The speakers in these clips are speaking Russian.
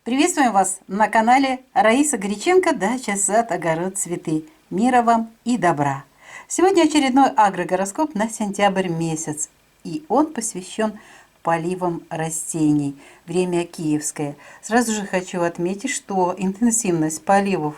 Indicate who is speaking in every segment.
Speaker 1: Приветствуем вас на канале Раиса Греченко «Дача, сад, огород, цветы». Мира вам и добра! Сегодня очередной агрогороскоп на сентябрь месяц, и он посвящен поливам растений. Время киевское. Сразу же хочу отметить, что интенсивность поливов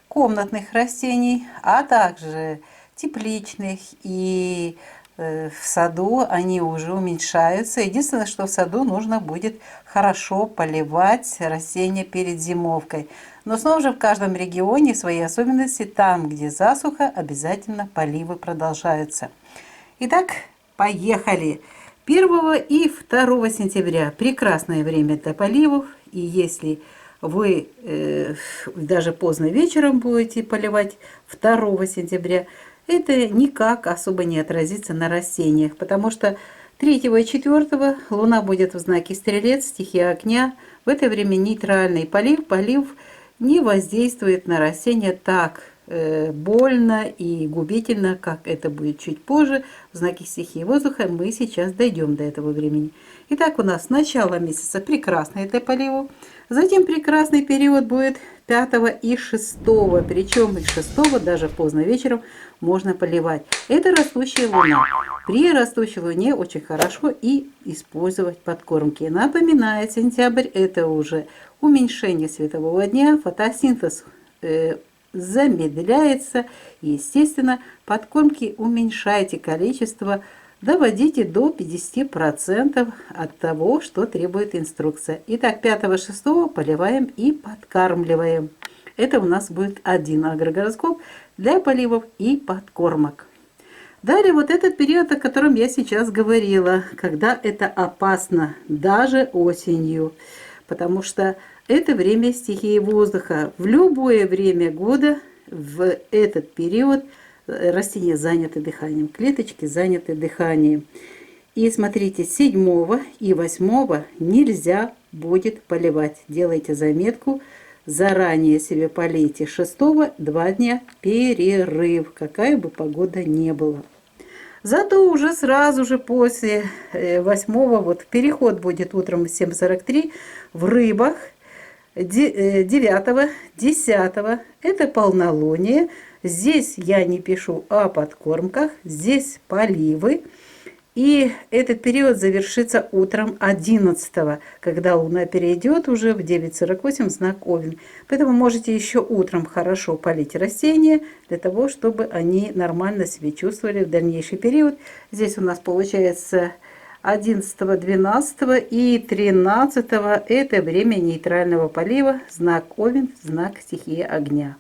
Speaker 1: комнатных растений, а также тепличных и в саду они уже уменьшаются. Единственное, что в саду нужно будет хорошо поливать растения перед зимовкой. Но снова же в каждом регионе свои особенности. Там, где засуха, обязательно поливы продолжаются. Итак, поехали! 1 и 2 сентября прекрасное время для поливов. И если вы даже поздно вечером будете поливать 2 сентября, это никак особо не отразится на растениях, потому что 3 и 4 Луна будет в знаке Стрелец, стихия огня. В это время нейтральный полив не воздействует на растения так больно и губительно, как это будет чуть позже. В знаке стихии воздуха мы сейчас дойдем до этого времени. Итак, у нас начало месяца прекрасное для поливов. Затем прекрасный период будет 5 и 6, причем и 6 даже поздно вечером можно поливать. Это растущая луна. При растущей луне очень хорошо и использовать подкормки. Напоминаю, сентябрь это уже уменьшение светового дня, фотосинтез замедляется. Естественно, подкормки уменьшайте количество, доводите до 50% от того, что требует инструкция. Итак, 5-6 поливаем и подкармливаем. Это у нас будет один агрогороскоп для поливов и подкормок. Далее вот этот период, о котором я сейчас говорила, когда это опасно, даже осенью, потому что это время стихии воздуха. В любое время года в этот период растения заняты дыханием, клеточки заняты дыханием. И смотрите, 7 и 8 нельзя будет поливать. Делайте заметку, заранее себе полейте. 6 2 дня перерыв, какая бы погода ни была. Зато уже сразу же после 8 вот переход будет утром в 7:43 в рыбах. 9, 10 это полнолуние. Здесь я не пишу о подкормках, здесь поливы. И этот период завершится утром 11, когда Луна перейдет уже в 9:48 в знак Овен. Поэтому можете еще утром хорошо полить растения, для того, чтобы они нормально себя чувствовали в дальнейший период. Здесь у нас получается 11, 12 и 13 это время нейтрального полива, знак Овен, знак стихии огня.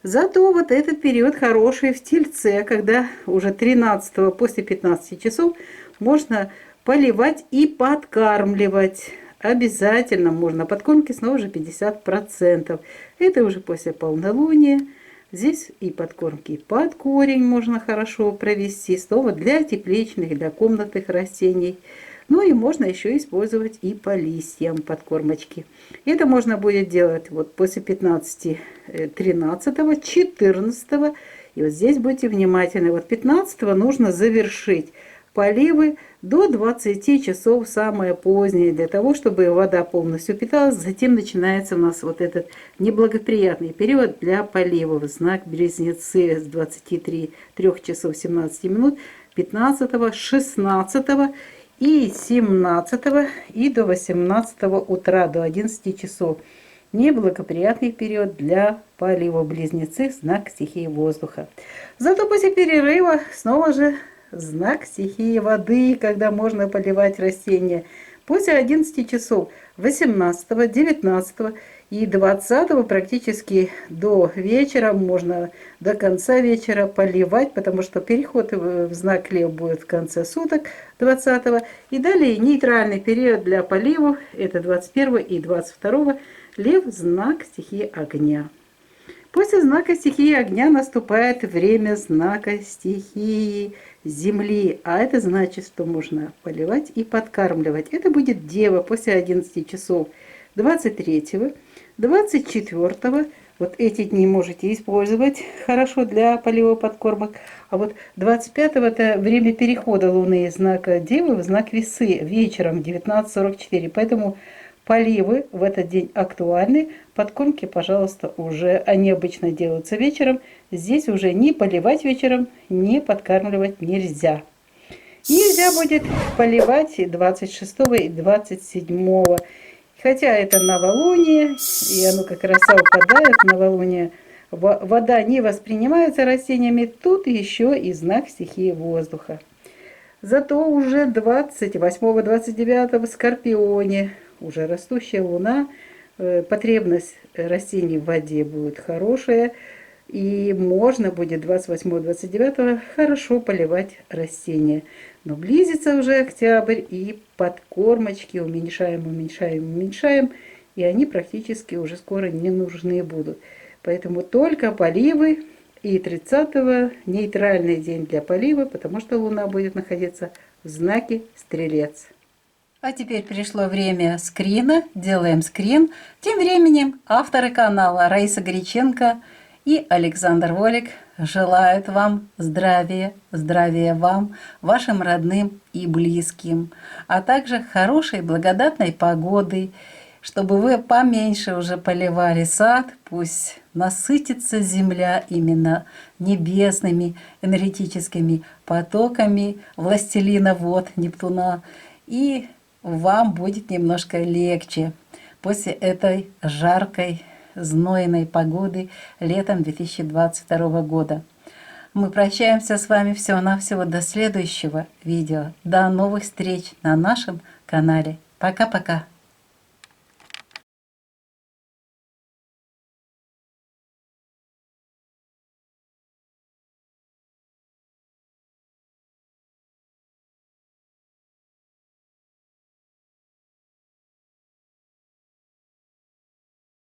Speaker 1: Зато вот этот период хороший в Тельце, когда уже 13 после 15 часов можно поливать и подкармливать. Обязательно можно подкормки снова же 50%. Это уже после полнолуния. Здесь и подкормки под корень можно хорошо провести, снова для тепличных, для комнатных растений. Ну и можно еще использовать и по листьям подкормочки. Это можно будет делать вот после 15, 13, 14. И вот здесь будьте внимательны. Вот 15 нужно завершить поливы до 20 часов, самое позднее, для того, чтобы вода полностью питалась. Затем начинается у нас вот этот неблагоприятный период для поливов. Знак Близнецы с 23 часов 17 минут, 15, 16 и 17 и до 18 утра, до 11 часов. Неблагоприятный период для полива. Близнецы, знак стихии воздуха. Зато после перерыва снова же знак стихии воды, когда можно поливать растения. После 11 часов 18, 19 и 20 практически до вечера, можно до конца вечера поливать, потому что переход в знак Лев будет в конце суток 20. И далее нейтральный период для поливов, это 21 и 22. Лев, знак стихии огня. После знака стихии огня наступает время знака стихии земли. А это значит, что можно поливать и подкармливать. Это будет Дева после 11 часов 23, 24. Вот эти дни можете использовать хорошо для полива подкормок. А вот 25 это время перехода Луны из знака Девы в знак Весы вечером 19:44. Поэтому Поливы в этот день актуальны. Подкормки, пожалуйста, уже они обычно делаются вечером. Здесь уже не поливать вечером, не подкармливать нельзя. Нельзя будет поливать и 26 и 27. Хотя это новолуние, и оно как раз совпадает в новолуние. Вода не воспринимается растениями, тут еще и знак стихии воздуха. Зато уже 28-29 в Скорпионе, уже растущая луна, потребность растений в воде будет хорошая, и можно будет 28-29 хорошо поливать растения. Но близится уже октябрь, и подкормочки уменьшаем, и они практически уже скоро не нужны будут. Поэтому только поливы, и 30-го нейтральный день для полива, потому что Луна будет находиться в знаке Стрелец. А теперь пришло время скрина. Делаем скрин. Тем временем авторы канала Раиса Горяченко и Александр Волик желают вам здравия, здравия вам, вашим родным и близким, а также хорошей благодатной погоды, чтобы вы поменьше уже поливали сад, пусть насытится земля именно небесными энергетическими потоками властелина вод Нептуна, и вам будет немножко легче после этой жаркой, знойной погоды летом 2022 года. Мы прощаемся с вами всего-навсего до следующего видео. До новых встреч на нашем канале. Пока-пока.